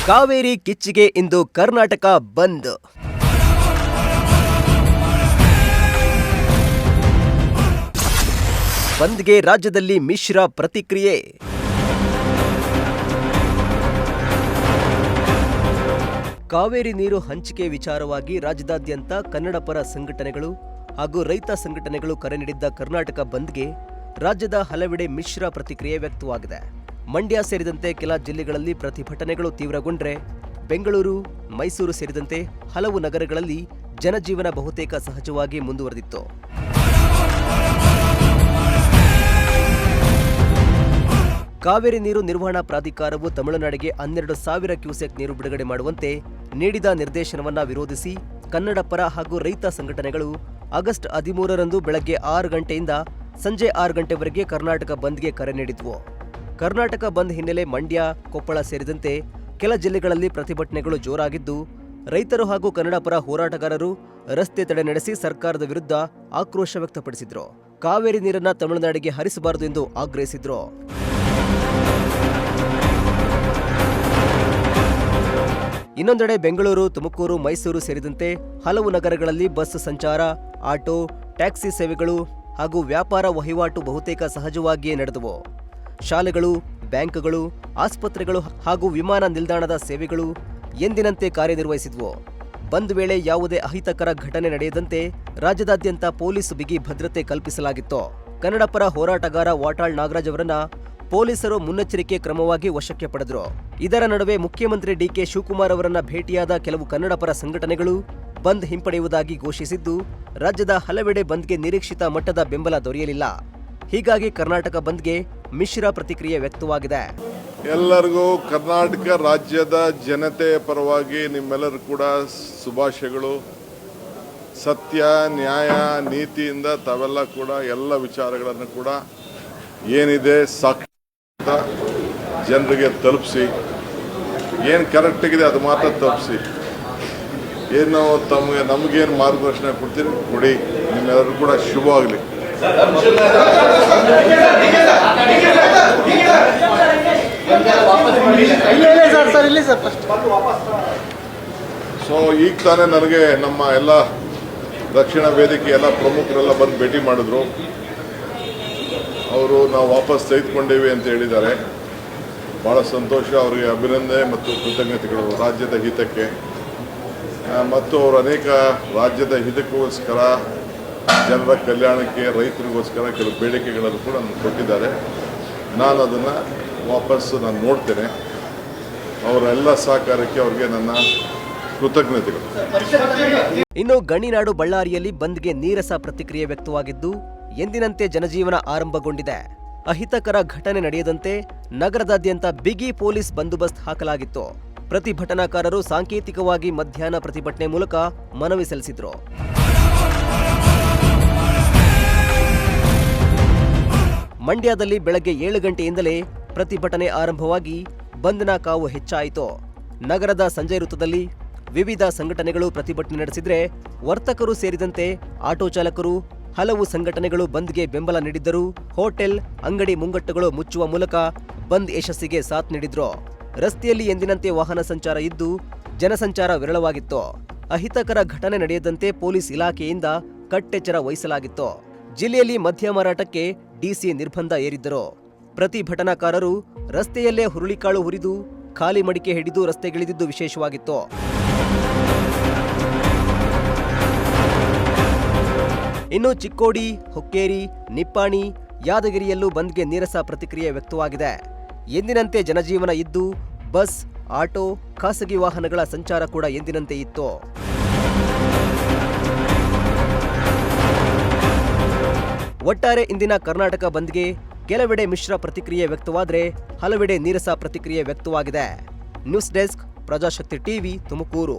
ಕಾವೇರಿ ಕಿಚ್ಚಿಗೆ ಇಂದು ಕರ್ನಾಟಕ ಬಂದ್. ಬಂದ್ಗೆ ರಾಜ್ಯದಲ್ಲಿ ಮಿಶ್ರ ಪ್ರತಿಕ್ರಿಯೆ. ಕಾವೇರಿ ನೀರು ಹಂಚಿಕೆ ವಿಚಾರವಾಗಿ ರಾಜ್ಯದಾದ್ಯಂತ ಕನ್ನಡ ಪರ ಸಂಘಟನೆಗಳು ಹಾಗೂ ರೈತ ಸಂಘಟನೆಗಳು ಕರೆ ನೀಡಿದ್ದ ಕರ್ನಾಟಕ ಬಂದ್ಗೆ ರಾಜ್ಯದ ಹಲವೆಡೆ ಮಿಶ್ರ ಪ್ರತಿಕ್ರಿಯೆ ವ್ಯಕ್ತವಾಗಿದೆ. ಮಂಡ್ಯ ಸೇರಿದಂತೆ ಕೆಲ ಜಿಲ್ಲೆಗಳಲ್ಲಿ ಪ್ರತಿಭಟನೆಗಳು ತೀವ್ರಗೊಂಡ್ರೆ ಬೆಂಗಳೂರು, ಮೈಸೂರು ಸೇರಿದಂತೆ ಹಲವು ನಗರಗಳಲ್ಲಿ ಜನಜೀವನ ಬಹುತೇಕ ಸಹಜವಾಗಿ ಮುಂದುವರೆದಿತ್ತು. ಕಾವೇರಿ ನೀರು ನಿರ್ವಹಣಾ ಪ್ರಾಧಿಕಾರವು ತಮಿಳುನಾಡಿಗೆ 12,000 ಕ್ಯೂಸೆಕ್ ನೀರು ಬಿಡುಗಡೆ ಮಾಡುವಂತೆ ನೀಡಿದ ನಿರ್ದೇಶನವನ್ನ ವಿರೋಧಿಸಿ ಕನ್ನಡ ಪರ ಹಾಗೂ ರೈತ ಸಂಘಟನೆಗಳು ಆಗಸ್ಟ್ 13ರಂದು ಬೆಳಗ್ಗೆ 6 ಗಂಟೆಯಿಂದ ಸಂಜೆ 6 ಗಂಟೆವರೆಗೆ ಕರ್ನಾಟಕ ಬಂದ್ಗೆ ಕರೆ ನೀಡಿದ್ವು. ಕರ್ನಾಟಕ ಬಂದ್ ಹಿನ್ನೆಲೆ ಮಂಡ್ಯ, ಕೊಪ್ಪಳ ಸೇರಿದಂತೆ ಕೆಲ ಜಿಲ್ಲೆಗಳಲ್ಲಿ ಪ್ರತಿಭಟನೆಗಳು ಜೋರಾಗಿದ್ದು, ರೈತರು ಹಾಗೂ ಕನ್ನಡ ಪರ ಹೋರಾಟಗಾರರು ರಸ್ತೆ ತಡೆ ನಡೆಸಿ ಸರ್ಕಾರದ ವಿರುದ್ಧ ಆಕ್ರೋಶ ವ್ಯಕ್ತಪಡಿಸಿದ್ರು. ಕಾವೇರಿ ನೀರನ್ನ ತಮಿಳುನಾಡಿಗೆ ಹರಿಸಬಾರದು ಎಂದು ಆಗ್ರಹಿಸಿದ್ರು. ಇನ್ನೊಂದೆಡೆ ಬೆಂಗಳೂರು, ತುಮಕೂರು, ಮೈಸೂರು ಸೇರಿದಂತೆ ಹಲವು ನಗರಗಳಲ್ಲಿ ಬಸ್ ಸಂಚಾರ, ಆಟೋ, ಟ್ಯಾಕ್ಸಿ ಸೇವೆಗಳು ಹಾಗೂ ವ್ಯಾಪಾರ ವಹಿವಾಟು ಬಹುತೇಕ ಸಹಜವಾಗಿಯೇ ನಡೆದವು. ಶಾಲೆಗಳು, ಬ್ಯಾಂಕ್ಗಳು, ಆಸ್ಪತ್ರೆಗಳು ಹಾಗೂ ವಿಮಾನ ನಿಲ್ದಾಣದ ಸೇವೆಗಳು ಎಂದಿನಂತೆ ಕಾರ್ಯನಿರ್ವಹಿಸಿದ್ವು. ಬಂದ್ ವೇಳೆ ಯಾವುದೇ ಅಹಿತಕರ ಘಟನೆ ನಡೆಯದಂತೆ ರಾಜ್ಯದಾದ್ಯಂತ ಪೊಲೀಸ್ ಬಿಗಿ ಭದ್ರತೆ ಕಲ್ಪಿಸಲಾಗಿತ್ತು. ಕನ್ನಡ ಪರ ಹೋರಾಟಗಾರ ವಾಟಾಳ್ ನಾಗರಾಜ್ ಅವರನ್ನ ಪೊಲೀಸರು ಮುನ್ನೆಚ್ಚರಿಕೆ ಕ್ರಮವಾಗಿ ವಶಕ್ಕೆ ಪಡೆದರು. ಇದರ ನಡುವೆ ಮುಖ್ಯಮಂತ್ರಿ ಡಿಕೆ ಶಿವಕುಮಾರ್ ಅವರನ್ನ ಭೇಟಿಯಾದ ಕೆಲವು ಕನ್ನಡ ಪರ ಸಂಘಟನೆಗಳು ಬಂದ್ ಹಿಂಪಡೆಯುವುದಾಗಿ ಘೋಷಿಸಿದ್ದು, ರಾಜ್ಯದ ಹಲವೆಡೆ ಬಂದ್ಗೆ ನಿರೀಕ್ಷಿತ ಮಟ್ಟದ ಬೆಂಬಲ ದೊರೆಯಲಿಲ್ಲ. ಹೀಗಾಗಿ ಕರ್ನಾಟಕ ಬಂದ್ಗೆ ಮಿಶ್ರ ಪ್ರತಿಕ್ರಿಯೆ ವ್ಯಕ್ತವಾಗಿದೆ. ಎಲ್ಲರಿಗೂ ಕರ್ನಾಟಕ ರಾಜ್ಯದ ಜನತೆಯ ಪರವಾಗಿ ನಿಮ್ಮೆಲ್ಲರೂ ಕೂಡ ಶುಭಾಶಯಗಳು. ಸತ್ಯ, ನ್ಯಾಯ, ನೀತಿಯಿಂದ ತಾವೆಲ್ಲ ಕೂಡ ಎಲ್ಲ ವಿಚಾರಗಳನ್ನು ಕೂಡ ಏನಿದೆ ಸಾಕ್ಷಿ ಜನರಿಗೆ ತಲುಪಿಸಿ, ಏನು ಕರೆಕ್ಟಾಗಿದೆ ಅದು ಮಾತ್ರ ತಲುಪಿಸಿ. ಏನು ನಮಗೇನು ಮಾರ್ಗದರ್ಶನ ಕೊಡ್ತೀರಿ ಕೊಡಿ. ನಿಮ್ಮೆಲ್ಲರೂ ಕೂಡ ಶುಭವಾಗಲಿ. ಸೊ ಈಗ ತಾನೇ ನನಗೆ ನಮ್ಮ ಎಲ್ಲ ರಕ್ಷಣಾ ವೇದಿಕೆ ಎಲ್ಲ ಪ್ರಮುಖರೆಲ್ಲ ಬಂದು ಭೇಟಿ ಮಾಡಿದ್ರು. ಅವರು ನಾವು ವಾಪಸ್ ತೆಗೆದುಕೊಂಡೇವೆ ಅಂತ ಹೇಳಿದ್ದಾರೆ. ಭಾಳ ಸಂತೋಷ. ಅವರಿಗೆ ಅಭಿನಂದನೆ ಮತ್ತು ಕೃತಜ್ಞತೆಗಳು. ರಾಜ್ಯದ ಹಿತಕ್ಕೆ ಮತ್ತು ಅವರು ಅನೇಕ ರಾಜ್ಯದ ಹಿತಕ್ಕೋಸ್ಕರ, ಜನರ ಕಲ್ಯಾಣಕ್ಕೆ, ರೈತರಿಗೋಸ್ಕರ ಕೆಲವು ಬೇಡಿಕೆಗಳನ್ನು ಕೂಡ ಕೊಟ್ಟಿದ್ದಾರೆ. ನಾನು ಅದನ್ನು ವಾಪಸ್ಸು ನೋಡ್ತೇನೆ. ಅವರೆಲ್ಲ ಸಹಕಾರಕ್ಕೆ ಅವರಿಗೆ ನನ್ನ ಕೃತಜ್ಞತೆಗಳು. ಇನ್ನು ಗಣಿನಾಡು ಬಳ್ಳಾರಿಯಲ್ಲಿ ಬಂದ್ಗೆ ನೀರಸ ಪ್ರತಿಕ್ರಿಯೆ ವ್ಯಕ್ತವಾಗಿದ್ದು, ಎಂದಿನಂತೆ ಜನಜೀವನ ಆರಂಭಗೊಂಡಿದೆ. ಅಹಿತಕರ ಘಟನೆ ನಡೆಯದಂತೆ ನಗರದಾದ್ಯಂತ ಬಿಗಿ ಪೊಲೀಸ್ ಬಂದೋಬಸ್ತ್ ಹಾಕಲಾಗಿತ್ತು. ಪ್ರತಿಭಟನಾಕಾರರು ಸಾಂಕೇತಿಕವಾಗಿ ಮಧ್ಯಾಹ್ನ ಪ್ರತಿಭಟನೆ ಮೂಲಕ ಮನವಿ ಸಲ್ಲಿಸಿದ್ರು. ಮಂಡ್ಯದಲ್ಲಿ ಬೆಳಗ್ಗೆ 7 ಗಂಟೆಯಿಂದಲೇ ಪ್ರತಿಭಟನೆ ಆರಂಭವಾಗಿ ಬಂದ್ನ ಕಾವು ಹೆಚ್ಚಾಯಿತು. ನಗರದ ಸಂಜೆ ವೃತ್ತದಲ್ಲಿ ವಿವಿಧ ಸಂಘಟನೆಗಳು ಪ್ರತಿಭಟನೆ ನಡೆಸಿದ್ರೆ, ವರ್ತಕರು ಸೇರಿದಂತೆ ಆಟೋ ಚಾಲಕರು, ಹಲವು ಸಂಘಟನೆಗಳು ಬಂದ್ಗೆ ಬೆಂಬಲ ನೀಡಿದ್ದರು. ಹೋಟೆಲ್, ಅಂಗಡಿ ಮುಂಗಟ್ಟುಗಳು ಮುಚ್ಚುವ ಮೂಲಕ ಬಂದ್ ಯಶಸ್ಸಿಗೆ ಸಾಥ್ ನೀಡಿದ್ರು. ರಸ್ತೆಯಲ್ಲಿ ಎಂದಿನಂತೆ ವಾಹನ ಸಂಚಾರ ಇದ್ದು ಜನಸಂಚಾರ ವಿರಳವಾಗಿತ್ತು. ಅಹಿತಕರ ಘಟನೆ ನಡೆಯದಂತೆ ಪೊಲೀಸ್ ಇಲಾಖೆಯಿಂದ ಕಟ್ಟೆಚ್ಚರ ವಹಿಸಲಾಗಿತ್ತು. ಜಿಲ್ಲೆಯಲ್ಲಿ ಮದ್ಯ ಮಾರಾಟಕ್ಕೆ ಡಿಸಿ ನಿರ್ಬಂಧ ಹೇರಿದ್ದರು. ಪ್ರತಿಭಟನಾಕಾರರು ರಸ್ತೆಯಲ್ಲೇ ಹುರುಳಿಕಾಳು ಹುರಿದು ಖಾಲಿ ಮಡಿಕೆ ಹಿಡಿದು ರಸ್ತೆಗಿಳಿದಿದ್ದು ವಿಶೇಷವಾಗಿತ್ತು. ಇನ್ನು ಚಿಕ್ಕೋಡಿ, ಹುಕ್ಕೇರಿ, ನಿಪ್ಪಾಣಿ, ಯಾದಗಿರಿಯಲ್ಲೂ ಬಂದ್ಗೆ ನೀರಸ ಪ್ರತಿಕ್ರಿಯೆ ವ್ಯಕ್ತವಾಗಿದೆ. ಎಂದಿನಂತೆ ಜನಜೀವನ ಇದ್ದು ಬಸ್, ಆಟೋ, ಖಾಸಗಿ ವಾಹನಗಳ ಸಂಚಾರ ಕೂಡ ಎಂದಿನಂತೆ ಇತ್ತು. ಒಟ್ಟಾರೆ ಇಂದಿನ ಕರ್ನಾಟಕ ಬಂದ್ಗೆ ಕೆಲವೆಡೆ ಮಿಶ್ರ ಪ್ರತಿಕ್ರಿಯೆ ವ್ಯಕ್ತವಾದರೆ ಹಲವೆಡೆ ನೀರಸ ಪ್ರತಿಕ್ರಿಯೆ ವ್ಯಕ್ತವಾಗಿದೆ. News desk, Prajashakti TV, Tumakuru.